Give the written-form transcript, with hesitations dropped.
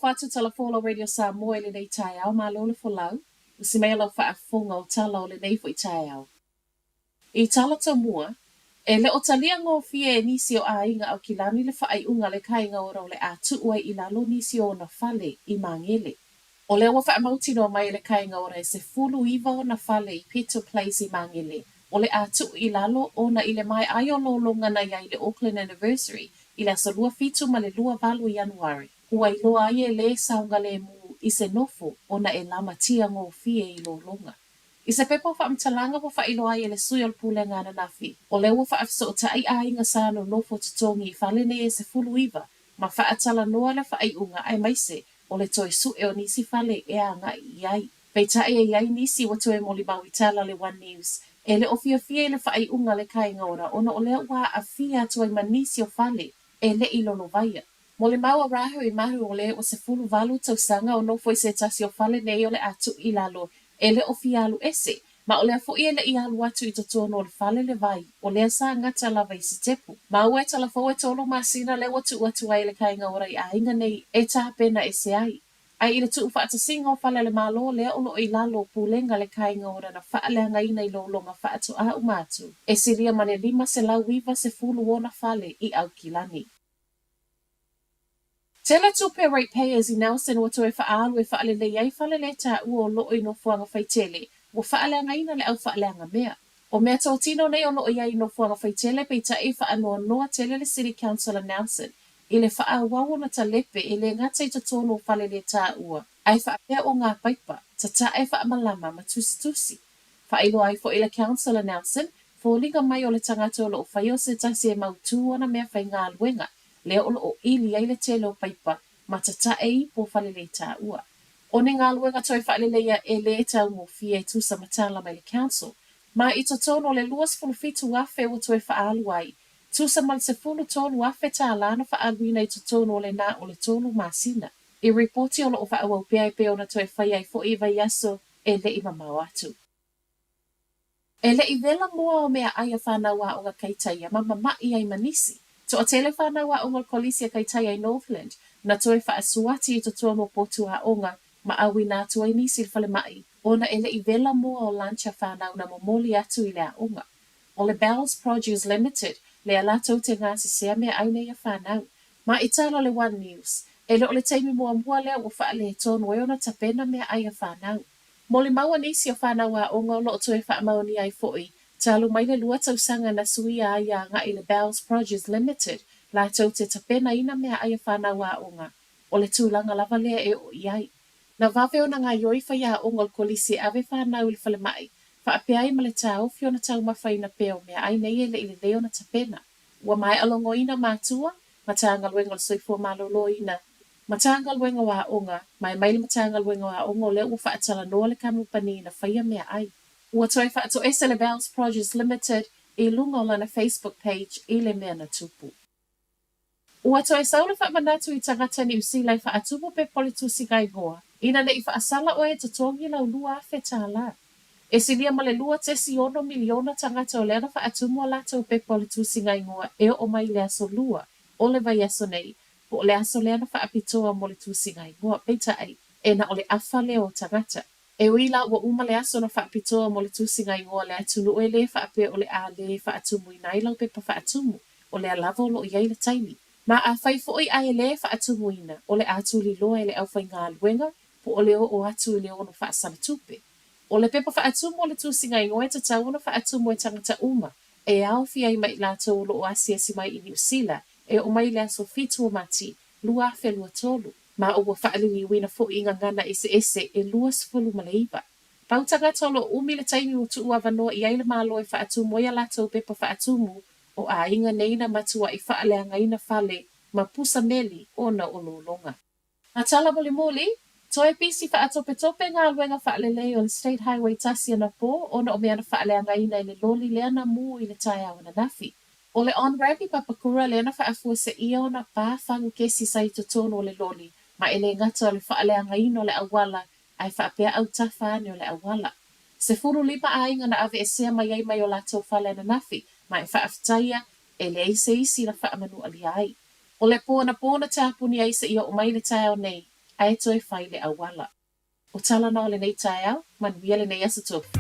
whatu telefono radio Samoa le nei tai au malo le folau. Usi mea lau whaafunga o tala o le nei fo I tai au. I tala Samoa, e le o talia ngō fie e nisi o ainga au kilani le whaai unga le kainga ora o le atu ua I lalo nisi o na fale I mangele. O le wa whaamauti no mai le kainga ora e se fulu iwa o na fale I Peter Place I mangele. O le atu I lalo o na I le mai ai o lolonga na ia I le Auckland Anniversary I le asalua fitu ma le lua valu Januari. Ua I loa ai e le saunga le mu I se nofo o na e lama tia ngō fie I lolonga. I se pepa whaamtalanga wa whailo ai e le sui o le pūlenga na nafi. O le ua whaafso o tai ainga sāno nofo tutongi I whalene e se fulu iwa. Ma whaatala noa le whaai unga ai maise o le toi su e o nisi whale e a nga I ai. Pei tae e iai nisi wa toe moli mau I tala le One News. E le ofia fie le whaai unga le kainga ora ona o le ua a fia tua I manisi o whale e le I lono vaia. Mo le maua rahu I mahu o le o se fulu valu tau sanga o nofo I se tasi o whale nei o le atu I lalo e le ofi alu ese. Ma o le afo I le I alu atu I totono o le whale le vai o le asa ngata lava I se tepu. Ma ua e talafo e tolo masina le watu atu ai le kainga ora I ainga nei e tāpena e se ai. Ai I le tuu whaata singa o whale le malo le o lo I lalo pūlenga le kainga ora na whaalea ina I lolonga whaatu a umatu. E siria mane lima se lau wiva se fulu o na whale I au kilani. Tela tupe ratepayers I Nelson wa toe whaalu e whaalele iai whalele tā ua o loo I no fuanga whaitele, wa whaalea ina le au whaalea mea. O mea tau tino nei o loo iai no fuanga whaitele pei ta e whaanoa noa tele le City Council Nelson. I le whaawawo na ta lepe I le ngata I totono o whalele tā ua. Ai whaapea o ngā paipa, ta ta e whaamalama ma tusi. Whailo ai fo I le Council Nelson, fo linga mai o le tangata o loo whaio se tasi e mautu ana mea whai ngā luenga. Le o lo ili ai le tele o paipa ma tata e po whalele tā ua. O ne ngā luenga toi whalele ia e le tau mo fie tu sa matala mai le council. Ma I totono le luas fulu fitu afe o toi whaalu ai. Tu sa mal se fulu tonu afe tā lana whaaluina I totono o le nā o le tonu masina. I reporti o lo o whaawau pia I pe ona toi whai ai fo iwa yaso e le I mamau atu. E le I vela mua o mea aia whanaua o ngā kaitaia ma mamai ai manisi. So o tele whanaua o ngā kolisia kaitaia I Northland, na toe whaasuati I totono potu a onga ma awi nā tua I nisi le whale mai, ona ele I vela mua o lancha whanau na momoli atu I lea onga. O le Bells Produce Limited, le alatou te ngāsi sea mea aine ia whanau. Ma I tala le One News, ele o le teimi mua mua lea o whaale tonu e ona tapena mea aia whanau. Mo le maua nisi o whanau a onga o loo toe whaamaoni ai foi, talu mai le lua tausanga na suia aia nga I le Bells Produce Limited, la tau te tapena ina mea aia whanau a onga, o le tūlanga lava lea e o iai. Na vave o na ngā yoifa ia onga o kolisi ave whanau I le whale mai, whaapea I ma le tau fio na tau mawhaina peo mea ai nei ele I le leo na tapena. Ua mai alongo ina mātua, matanga luenga le soifua malolo ina, matanga luenga wa onga, mai maili matanga luenga wa onga o le ua whaatala noa le kamupani na whaia mea ai. Ua toi whaato ese le Bells Produce Limited I lunga o lana Facebook page I le mea na tupu. Ua toi saule whaamanatu I tangata ni usilai whaatupu pe politusi gai goa, ina ne I whaasala o e tatongi lau lua afe tāla. E silia ma le lua tesi ono miliona tangata o lena whaatumu a lato pe politusi gai goa e o mai le aso lua, o le vai aso nei, po le aso lena whaapitoa mo le tusi gai goa, peita ai, e na o le afa leo tangata. E wila ua uma le aso na whaapitoa mo le tusinga I ngoa le atunu e le whaape o le a le whaatumu I nailau pepa whaatumu o le alava o lo iai le taimi. Ma a whaifo I ai le whaatumu ina o le atuli loa e le au whai ngā luenga po o leo o atu I leo no whaasana tupe. O le pepa whaatumu o le tusinga I ngoa e tatau na whaatumu e tangata uma e au fia I mai lato o lo o asia si mai I New Zealand e o mai le aso fitu o mati lua fe lua tolu. Ma o whaaliwi wina fo I ngangana ese e luas fulu maleiva. Pautanga tolo umi le taimi o tu ua vanoa I aile malo e whaatumu ia lato pepa whaatumu o a inga neina matua I whaaleanga ina whale ma pusa meli o na ololonga. A tala moli, toe pisi whaatope tope ngā luenga whaalele o le State Highway tasi ana po o na o mea na whaaleanga ina I le loli leana mu I le tai au na nafi. O le on-rampi papakura leana whaafua se ia o na pāwhangu kesi sai totono o le loli. Ma ele ngata o le whaaleanga ino le awala ai whaapea au tawhane o le awala. Se furu lipa ainga na ave e sea mai ai mai o lato whale na nafi, ma e whaaftaia e le eise isi na whaamanu ali ai. O le pōna tāpuni ai se ia o mai le tae o nei, a e toi whai le awala. O tala na o le nei tae au, manuia le nei asa tō